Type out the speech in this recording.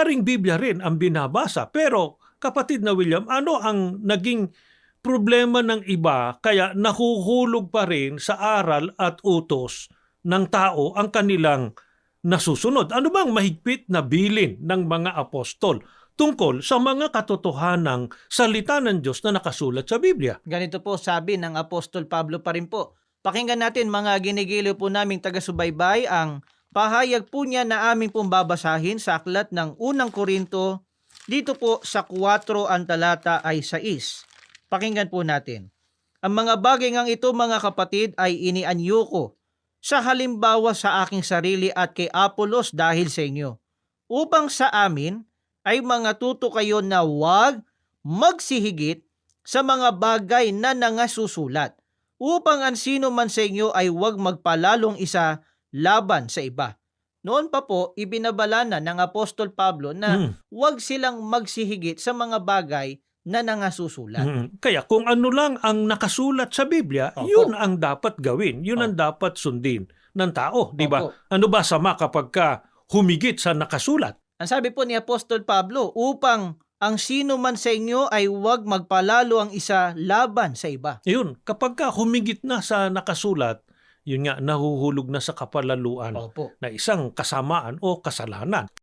maaaring Biblia rin ang binabasa. Pero kapatid na William, ano ang naging problema ng iba kaya nahuhulog pa rin sa aral at utos ng tao ang kanilang nasusunod? Ano bang mahigpit na bilin ng mga apostol tungkol sa mga katotohanang salita ng Diyos na nakasulat sa Biblia? Ganito po sabi ng Apostol Pablo pa rin po. Pakinggan natin mga ginigiliw po naming taga-subaybay ang pahayag po niya na aming pong babasahin sa aklat ng unang Korinto dito po sa 4 ang talata ay 6. Pakinggan po natin. Ang mga bagay ngang ito mga kapatid ay inianyo ko sa halimbawa sa aking sarili at kay Apolos dahil sa inyo, upang sa amin ay mga tuto kayo na huwag magsihigit sa mga bagay na nangasusulat, upang ang sino man sa inyo ay huwag magpalalong isa laban sa iba. Noon pa po, ibinabala na ng Apostol Pablo na huwag silang magsihigit sa mga bagay na nangasusulat. Kaya kung ano lang ang nakasulat sa Biblia, Opo. yun ang dapat gawin. Yun ang dapat sundin ng tao, di ba? Opo. Ano ba sama kapag ka humigit sa nakasulat? Ang sabi po ni Apostol Pablo, upang ang sino man sa inyo ay huwag magpalalo ang isa laban sa iba. Yun, kapag ka humigit na sa nakasulat, yun nga, nahuhulog na sa kapalaluan Opo. na isang kasamaan o kasalanan.